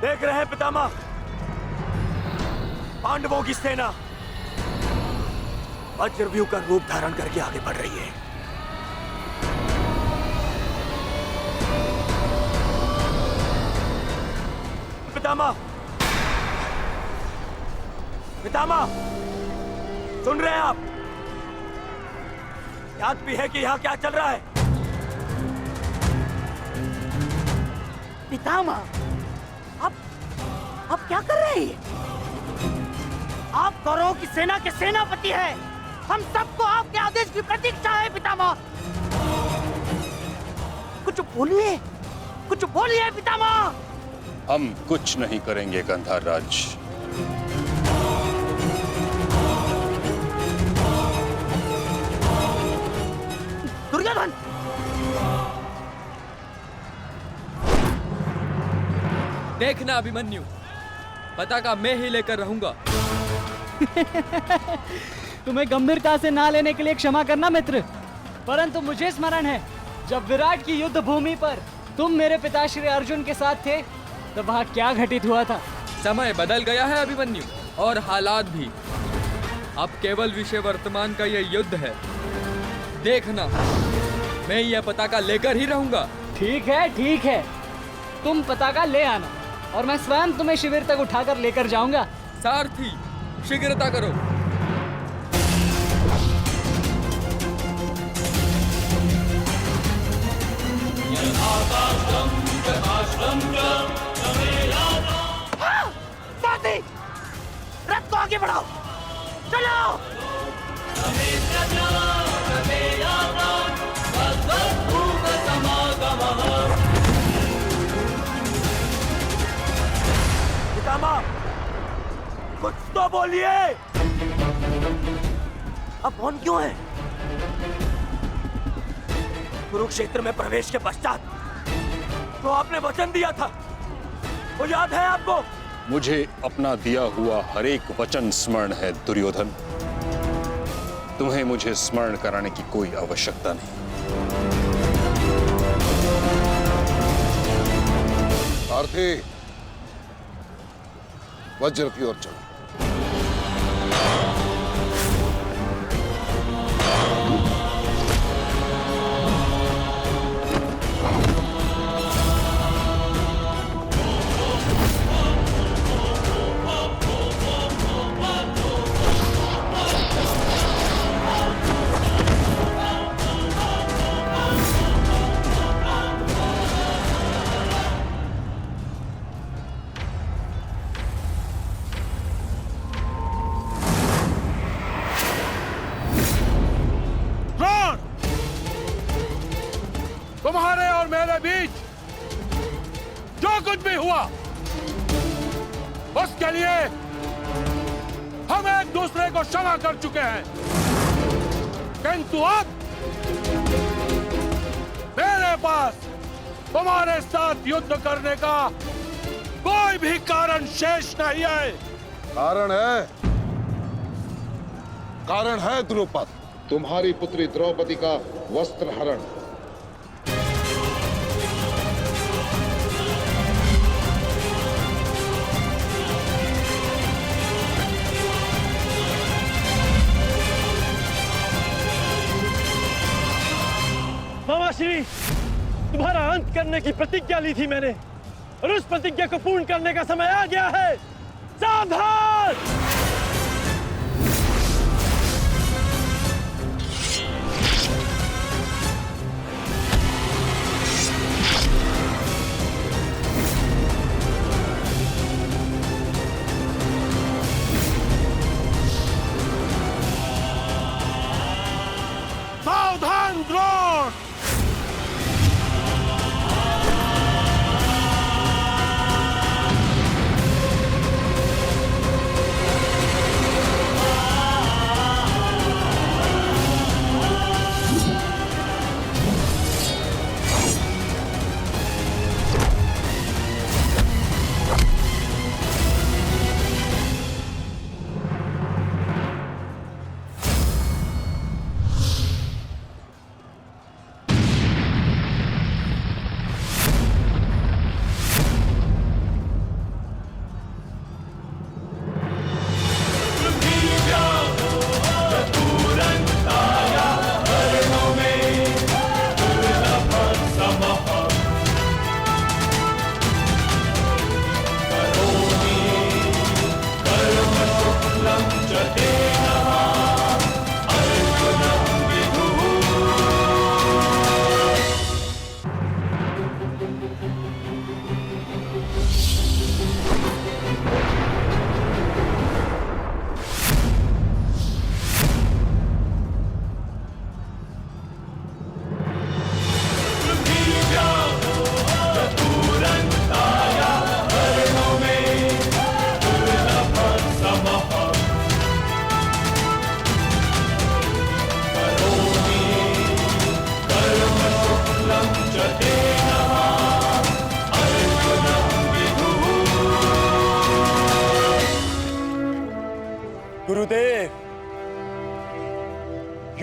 देख रहे हैं पितामह, पांडवों की सेना वज्रव्यूह का रूप धारण करके आगे बढ़ रही है। पितामह, पितामह, सुन रहे हैं आप? याद भी है कि यहाँ क्या चल रहा है? पितामह, आप क्या कर रहे हैं? आप कौरवों की सेना के सेनापति हैं। हम सबको आपके आदेश की प्रतीक्षा है पितामह। कुछ बोलिए, कुछ बोलिए पितामह। हम कुछ नहीं करेंगे गंधार राज। दुर्योधन, देखना अभिमन्यु, पताका मैं ही लेकर रहूंगा। तुम्हें गंभीरता से ना लेने के लिए क्षमा करना मित्र, परंतु मुझे स्मरण है जब विराट की युद्ध भूमि पर तुम मेरे पिता श्री अर्जुन के साथ थे तब वहाँ क्या घटित हुआ था। समय बदल गया है अभिमन्यु, और हालात भी। अब केवल विषय वर्तमान का यह युद्ध है। देखना, मैं यह पताका लेकर ही रहूंगा। ठीक है, तुम पताका ले आना और मैं स्वयं तुम्हें शिविर तक उठाकर लेकर जाऊंगा। सारथी, शीघ्रता करो। साथी, रथ को आगे बढ़ाओ, चलो। पितामह, कुछ तो बोलिए। अब कौन क्यों है? कुरुक्षेत्र में प्रवेश के पश्चात तो आपने वचन दिया था, वो याद है आपको? मुझे अपना दिया हुआ हर एक वचन स्मरण है दुर्योधन। तुम्हें मुझे स्मरण कराने की कोई आवश्यकता नहीं। सारथी, वज्र की ओर चलो। तुम्हारे और मेरे बीच जो कुछ भी हुआ उसके लिए हम एक दूसरे को क्षमा कर चुके हैं, किंतु अब मेरे पास तुम्हारे साथ युद्ध करने का कोई भी कारण शेष नहीं है। कारण है द्रुपद, तुम्हारी पुत्री द्रौपदी का वस्त्र हरण। मामाश्री, तुम्हारा अंत करने की प्रतिज्ञा ली थी मैंने, और उस प्रतिज्ञा को पूर्ण करने का समय आ गया है। सावधान! सावधान द्रोण!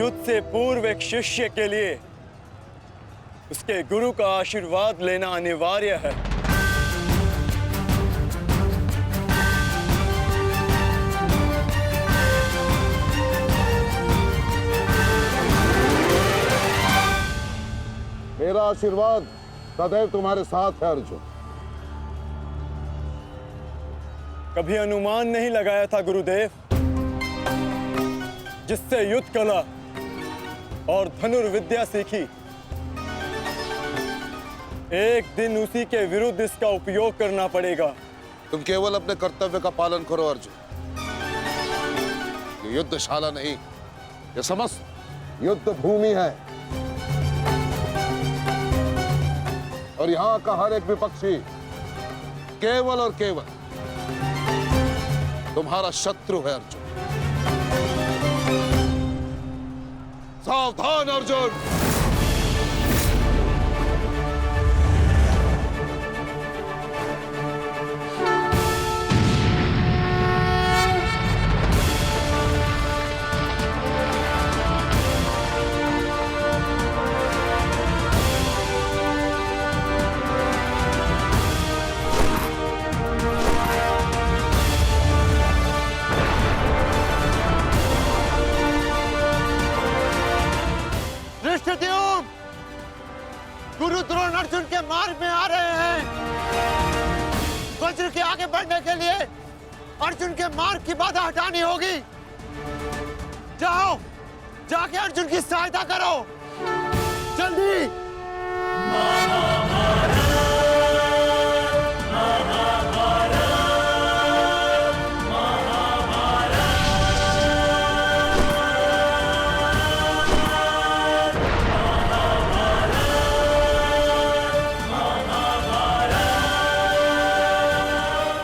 युद्ध से पूर्व एक शिष्य के लिए उसके गुरु का आशीर्वाद लेना अनिवार्य है। मेरा आशीर्वाद सदैव तुम्हारे साथ है अर्जुन। कभी अनुमान नहीं लगाया था गुरुदेव, जिससे युद्ध कला और धनुर्विद्या सीखी, एक दिन उसी के विरुद्ध इसका उपयोग करना पड़ेगा। तुम केवल अपने कर्तव्य का पालन करो अर्जुन। ये युद्धशाला नहीं, ये समस्त युद्ध भूमि है और यहाँ का हर एक विपक्षी केवल और केवल तुम्हारा शत्रु है अर्जुन। सावधान अर्जुन। गुरु द्रोण अर्जुन के मार्ग में आ रहे हैं। वज्र के आगे बढ़ने के लिए अर्जुन के मार्ग की बाधा हटानी होगी। जाओ, जाके अर्जुन की सहायता करो, जल्दी।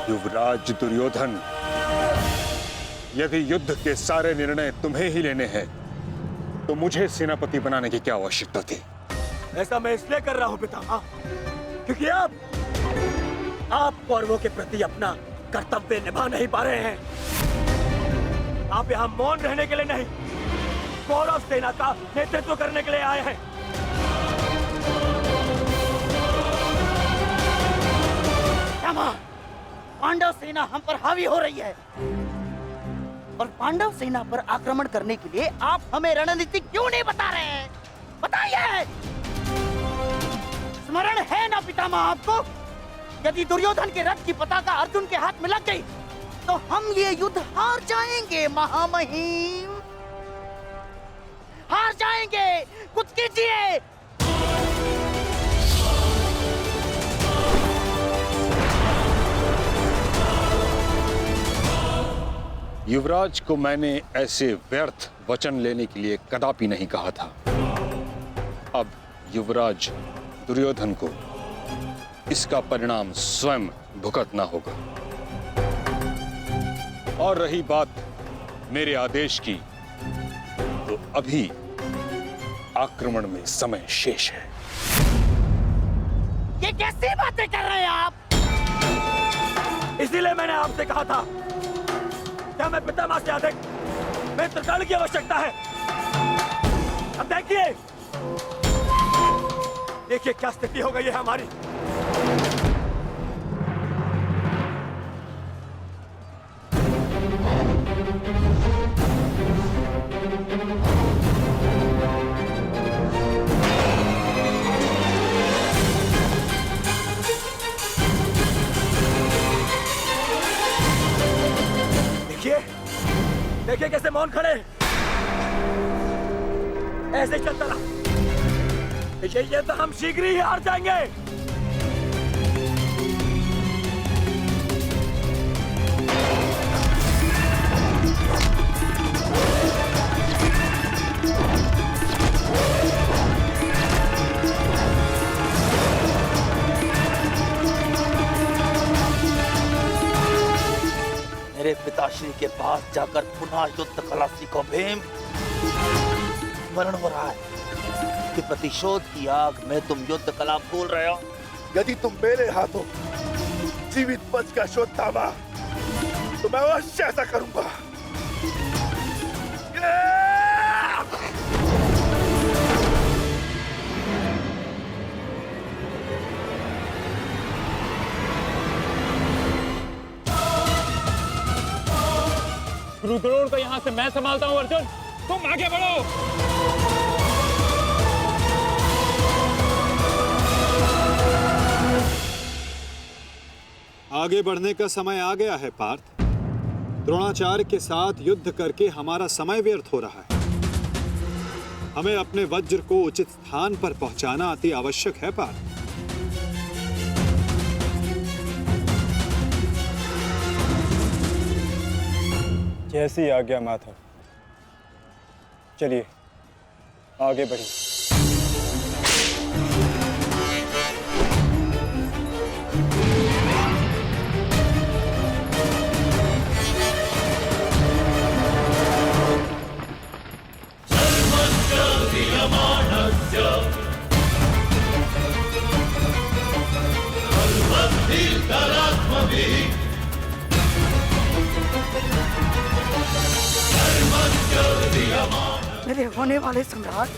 युवराज दुर्योधन, यदि युद्ध के सारे निर्णय तुम्हें ही लेने हैं तो मुझे सेनापति बनाने की क्या आवश्यकता थी? ऐसा मैं इसलिए कर रहा हूं पितामह, क्योंकि आप कौरवों के प्रति अपना कर्तव्य निभा नहीं पा रहे हैं। आप यहाँ मौन रहने के लिए नहीं, कौरव सेना का नेतृत्व करने के लिए आए हैं। पांडव सेना हम पर हावी हो रही है और पांडव सेना पर आक्रमण करने के लिए आप हमें रणनीति क्यों नहीं बता रहे हैं? बताइए। स्मरण है ना पितामह आपको, यदि दुर्योधन के रथ की पताका अर्जुन के हाथ में लग गई तो हम ये युद्ध हार जाएंगे महामहिम, हार जाएंगे। कुछ कीजिए। युवराज को मैंने ऐसे व्यर्थ वचन लेने के लिए कदापि नहीं कहा था। अब युवराज दुर्योधन को इसका परिणाम स्वयं भुगतना होगा। और रही बात मेरे आदेश की, तो अभी आक्रमण में समय शेष है। ये कैसी बातें कर रहे हैं आप? इसीलिए मैंने आपसे कहा था, क्या मैं पितामह से अधिक मित्रकाल की आवश्यकता है। अब देखिए क्या स्थिति हो गई है हमारी। देखिए कैसे मौन खड़े, ऐसे चलता रहा। ये तो हम शीघ्र ही हार जाएंगे। मेरे पिताश्री के पास जाकर पुनः युद्ध कला सीखो भीम। स्मरण हो रहा है कि प्रतिशोध की आग में तुम युद्ध कला भूल रहे हो। यदि तुम मेरे हाथों जीवित बचकर शोध थामा तो मैं अवश्य ऐसा करूंगा। रुद्रोण को यहाँ से मैं संभालता हूँ। अर्जुन, तुम आगे बढ़ो। आगे बढ़ने का समय आ गया है पार्थ। द्रोणाचार्य के साथ युद्ध करके हमारा समय व्यर्थ हो रहा है। हमें अपने वज्र को उचित स्थान पर पहुंचाना अति आवश्यक है पार्थ। जैसी आज्ञा माधव। चलिए आगे बढ़िए। मेरे होने वाले सम्राट,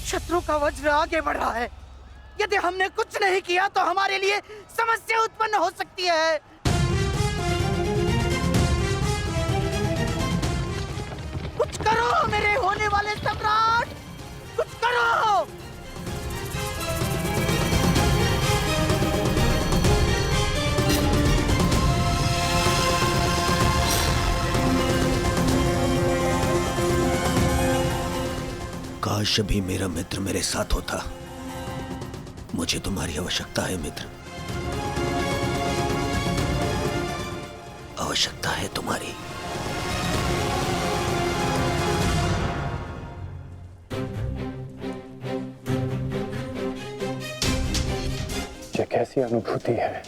शत्रु का वज्र आगे बढ़ रहा है। यदि हमने कुछ नहीं किया तो हमारे लिए समस्या उत्पन्न हो सकती है। कुछ करो मेरे होने वाले सम्राट, कुछ करो। काश अभी मेरा मित्र मेरे साथ होता। मुझे तुम्हारी आवश्यकता है मित्र, आवश्यकता है तुम्हारी। ये कैसी अनुभूति है?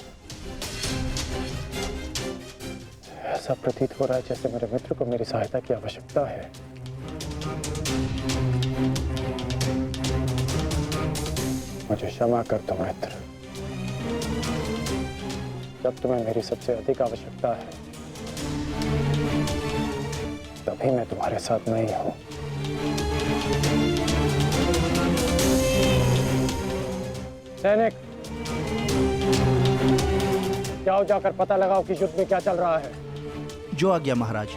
ऐसा प्रतीत हो रहा है जैसे मेरे मित्र को मेरी सहायता की आवश्यकता है। मुझे क्षमा कर दो मित्र, जब तुम्हें मेरी सबसे अधिक आवश्यकता है तभी मैं तुम्हारे साथ नहीं हूं। सैनिक, जाओ जाकर पता लगाओ कि युद्ध में क्या चल रहा है। जो आज्ञा महाराज।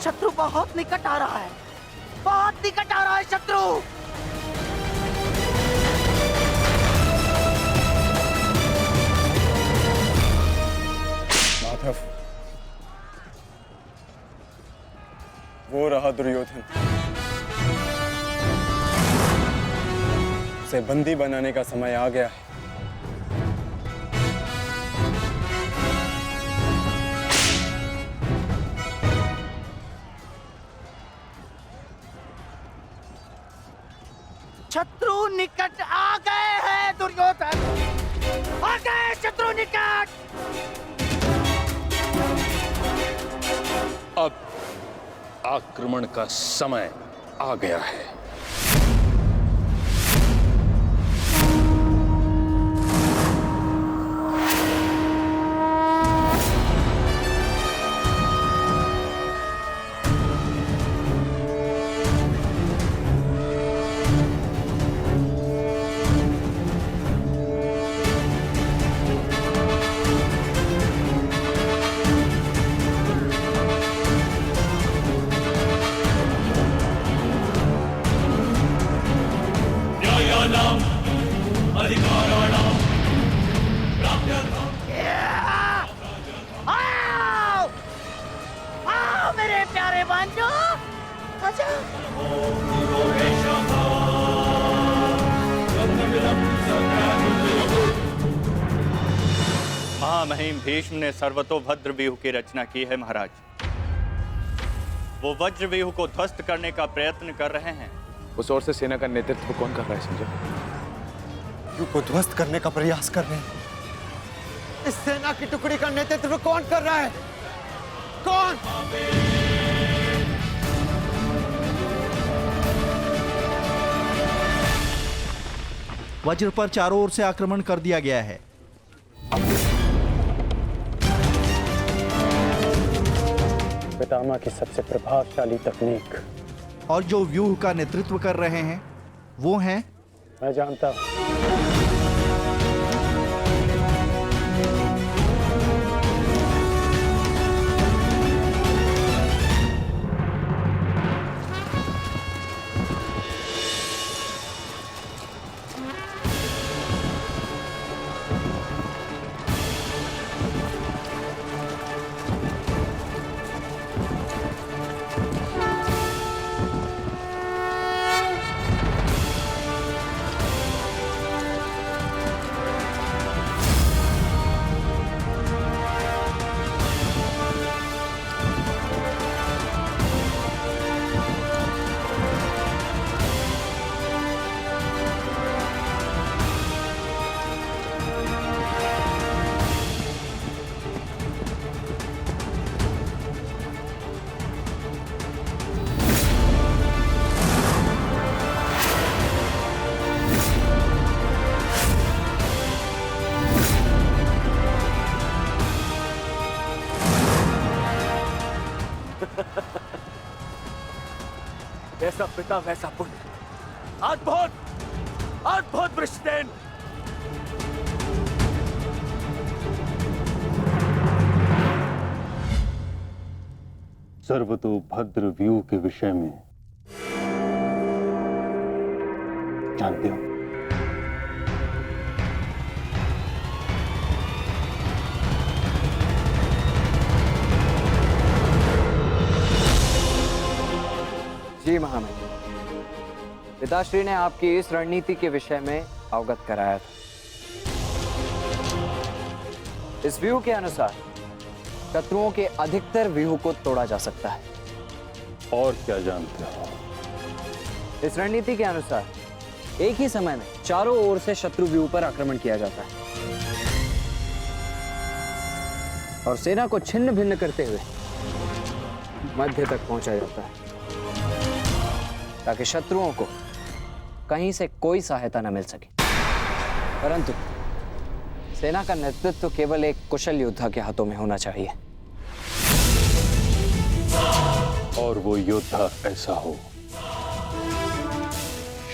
शत्रु बहुत निकट आ रहा है, बहुत निकट आ रहा है शत्रु। माधव, वो रहा दुर्योधन। उसे बंदी बनाने का समय आ गया है। शत्रु निकट आ गए हैं दुर्योधन, आ गए शत्रु निकट। अब आक्रमण का समय आ गया है। आओ, आओ मेरे प्यारे बंधु, आजा। महामहिम भीष्म ने सर्वतोभद्र व्यूह की रचना की है महाराज। वो वज्र व्यूह को ध्वस्त करने का प्रयत्न कर रहे हैं। उस ओर से सेना का नेतृत्व कौन कर रहा है संजय? व्यूह को ध्वस्त करने का प्रयास कर रहे हैं। इस सेना की टुकड़ी का नेतृत्व कौन कर रहा है? कौन? वज्र पर चारों ओर से आक्रमण कर दिया गया है। पितामह की सबसे प्रभावशाली तकनीक। और जो व्यूह का नेतृत्व कर रहे हैं वो हैं, मैं जानता हूं। जैसा पिता वैसा पुत्र। अद्भुत वृषसेन। सर्वतोभद्र व्यूह के विषय में जानते हो? जी महामहिम, पिताश्री ने आपकी इस रणनीति के विषय में अवगत कराया था। इस व्यूह के अनुसार शत्रुओं के अधिकतर व्यूह को तोड़ा जा सकता है। और क्या जानते हो? इस रणनीति के अनुसार एक ही समय में चारों ओर से शत्रु व्यूह पर आक्रमण किया जाता है और सेना को छिन्न भिन्न करते हुए मध्य तक पहुंचा जाता है ताकि शत्रुओं को कहीं से कोई सहायता न मिल सके। परंतु सेना का नेतृत्व केवल एक कुशल योद्धा के हाथों में होना चाहिए। और वो योद्धा ऐसा हो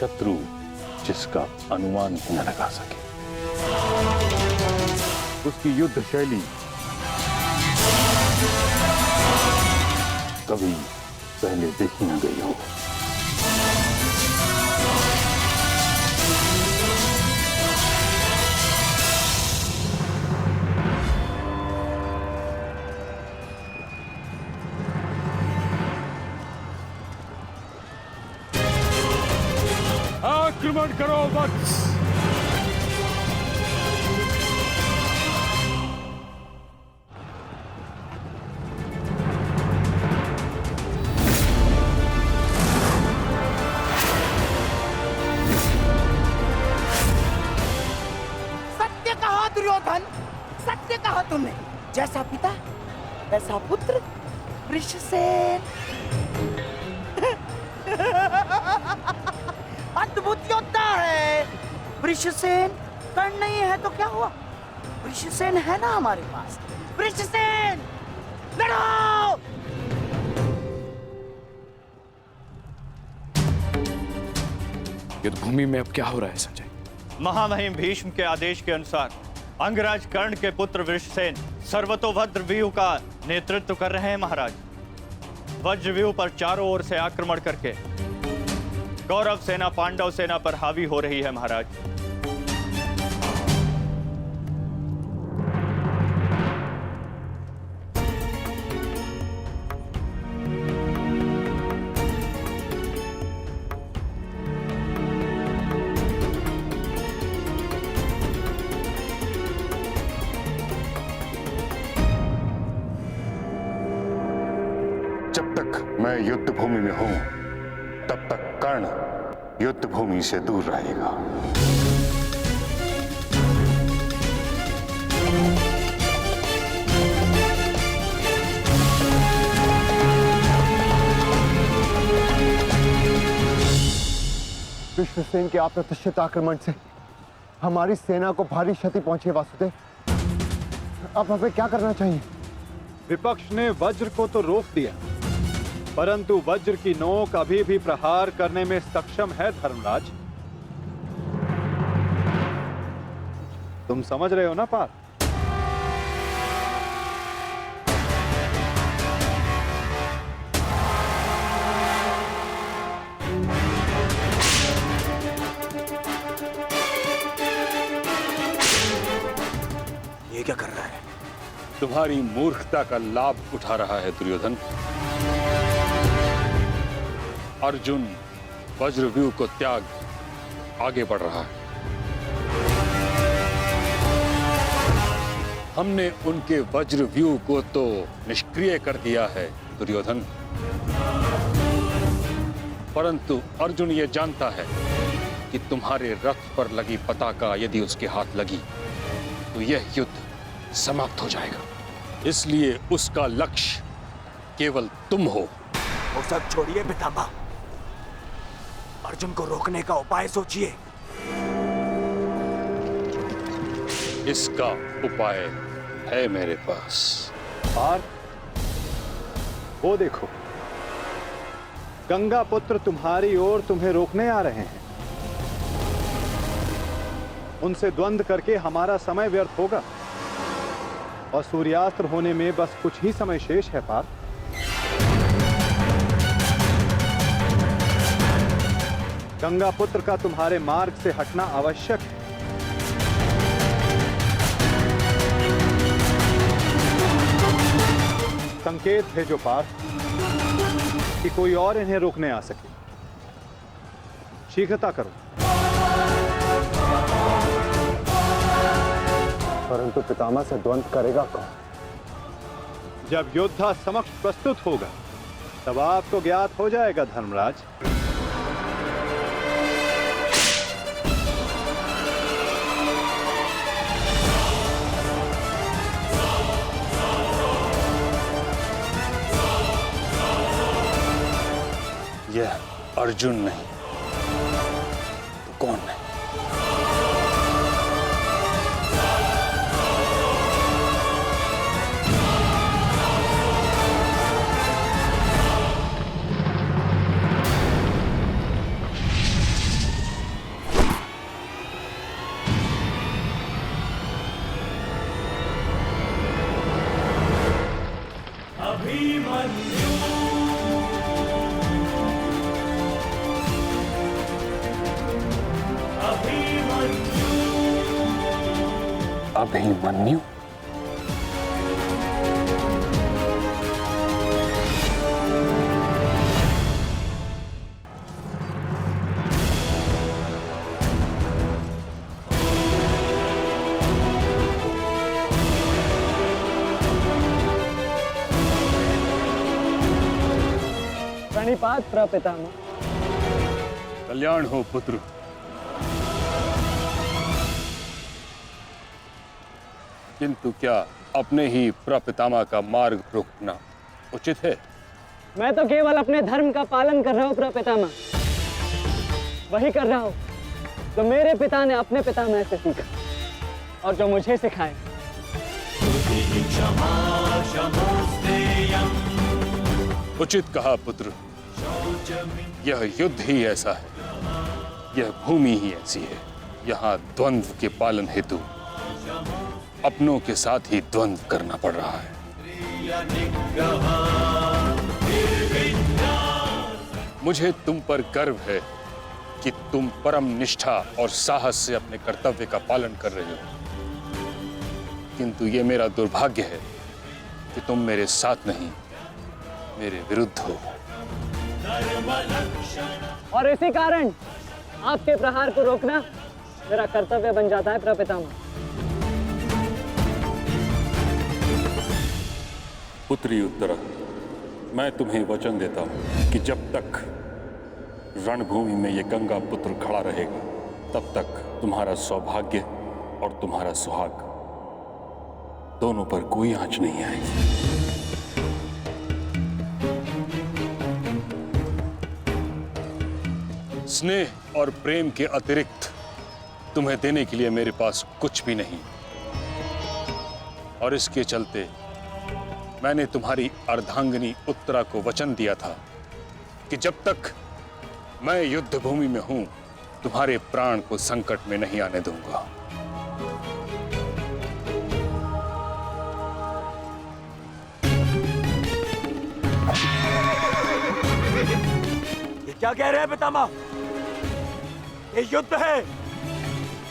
शत्रु जिसका अनुमान ही न लगा सके। उसकी युद्ध शैली कभी पहले देखी न गई हो। आक्रमण करो वत्स। सत्य कहा दुर्योधन, सत्य कहा तुमने। जैसा पिता वैसा पुत्र वृषसेन। अद्भुत योद्धा है वृषसेन। कर्ण नहीं है तो क्या हुआ, वृषसेन है ना हमारे पास। वृषसेन लड़ो। युद्ध भूमि में अब क्या हो रहा है संजय? महामहिम भीष्म के आदेश के अनुसार अंगराज कर्ण के पुत्र वृषसेन सर्वतोभद्र व्यूह का नेतृत्व कर रहे हैं महाराज। वज्र व्यूह पर चारों ओर से आक्रमण करके कौरव सेना पांडव सेना पर हावी हो रही है महाराज। जब तक मैं युद्ध भूमि में हूं तब तक कर्ण युद्ध भूमि से दूर रहेगा। विश्वसेन के अप्रत्याशित आक्रमण से हमारी सेना को भारी क्षति पहुंची है वासुदेव। अब हमें क्या करना चाहिए? विपक्ष ने वज्र को तो रोक दिया, परंतु वज्र की नोक अभी भी प्रहार करने में सक्षम है धर्मराज। तुम समझ रहे हो ना पार्थ? ये क्या कर रहा है? तुम्हारी मूर्खता का लाभ उठा रहा है दुर्योधन। अर्जुन वज्रव्यूह को त्याग आगे बढ़ रहा है। हमने उनके वज्रव्यूह को तो निष्क्रिय कर दिया है दुर्योधन, परंतु अर्जुन ये जानता है कि तुम्हारे रथ पर लगी पताका यदि उसके हाथ लगी तो यह युद्ध समाप्त हो जाएगा। इसलिए उसका लक्ष्य केवल तुम हो। वो सब छोड़िए पितामह, अर्जुन को रोकने का उपाय सोचिए। इसका उपाय है मेरे पास। पार्थ, वो देखो, गंगा पुत्र तुम्हारी ओर तुम्हें रोकने आ रहे हैं। उनसे द्वंद्व करके हमारा समय व्यर्थ होगा और सूर्यास्त होने में बस कुछ ही समय शेष है पार्थ। गंगा पुत्र का तुम्हारे मार्ग से हटना आवश्यक है। संकेत भेजो पार्थ कि कोई और इन्हें रोकने आ सके। शीघ्रता करो। परंतु पितामह से द्वंद्व करेगा कौन? जब योद्धा समक्ष प्रस्तुत होगा तब आपको ज्ञात हो जाएगा धर्मराज। यह अर्जुन नहीं तो कौन है? अभिमन्यु? प्रणिपात प्रपितामह। कल्याण हो पुत्र। किंतु क्या अपने ही प्रपितामह का मार्ग रोकना उचित है? मैं तो केवल अपने धर्म का पालन कर रहा हूँ प्रपितामह। वही कर रहा हूँ जो मेरे पिता ने अपने पितामह से सीखा और जो मुझे सिखाए। उचित कहा पुत्र। यह युद्ध ही ऐसा है, यह भूमि ही ऐसी है। यहाँ द्वंद्व के पालन हेतु अपनों के साथ ही द्वंद्व करना पड़ रहा है। मुझे तुम पर गर्व है कि तुम परम निष्ठा और साहस से अपने कर्तव्य का पालन कर रहे हो, किंतु ये मेरा दुर्भाग्य है कि तुम मेरे साथ नहीं, मेरे विरुद्ध हो। और इसी कारण आपके प्रहार को रोकना मेरा कर्तव्य बन जाता है प्रपितामह। पुत्री उत्तरा, मैं तुम्हें वचन देता हूं कि जब तक रणभूमि में ये गंगा पुत्र खड़ा रहेगा तब तक तुम्हारा सौभाग्य और तुम्हारा सुहाग दोनों पर कोई आंच नहीं आएगी। स्नेह और प्रेम के अतिरिक्त तुम्हें देने के लिए मेरे पास कुछ भी नहीं, और इसके चलते मैंने तुम्हारी अर्धांगिनी उत्तरा को वचन दिया था कि जब तक मैं युद्ध भूमि में हूं, तुम्हारे प्राण को संकट में नहीं आने दूंगा। ये क्या कह रहे हैं पितामह? ये युद्ध है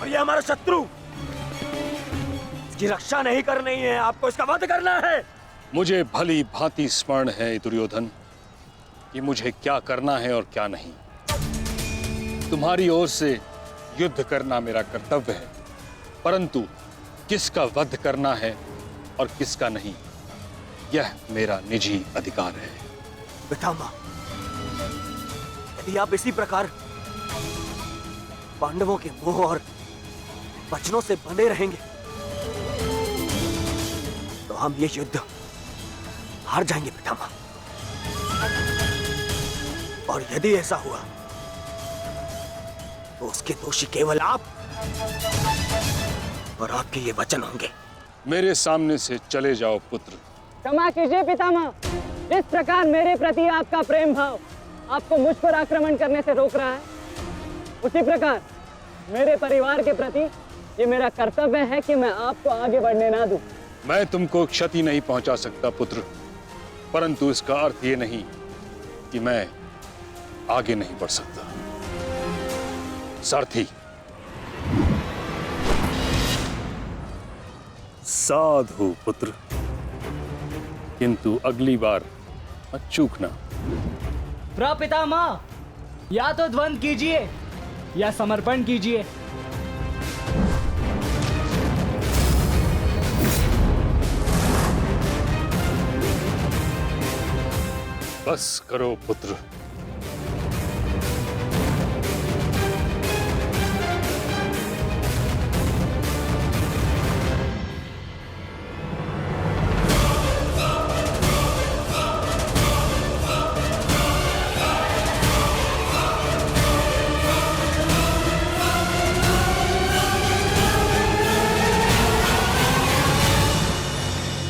और ये हमारा शत्रु, इसकी रक्षा नहीं करनी है, आपको इसका वध करना है। मुझे भली भांति स्मरण है दुर्योधन कि मुझे क्या करना है और क्या नहीं। तुम्हारी ओर से युद्ध करना मेरा कर्तव्य है, परंतु किसका वध करना है और किसका नहीं, यह मेरा निजी अधिकार है। पितामह, यदि आप इसी प्रकार पांडवों के मोह और वचनों से बंधे रहेंगे तो हम ये युद्ध हार जाएंगे पितामह। और यदि ऐसा हुआ तो उसके दोषी केवल आप और आपके ये वचन होंगे। मेरे सामने से चले जाओ पुत्र। क्षमा कीजिए पितामह, इस प्रकार मेरे प्रति आपका प्रेम भाव आपको मुझ पर आक्रमण करने से रोक रहा है, उसी प्रकार मेरे परिवार के प्रति ये मेरा कर्तव्य है कि मैं आपको आगे बढ़ने ना दूं। मैं तुमको क्षति नहीं पहुंचा सकता पुत्र, परंतु इसका अर्थ ये नहीं कि मैं आगे नहीं बढ़ सकता। सारथी, साधु पुत्र, किंतु अगली बार मत चूकना। प्रपितामह, या तो द्वंद्व कीजिए या समर्पण कीजिए। बस करो पुत्र।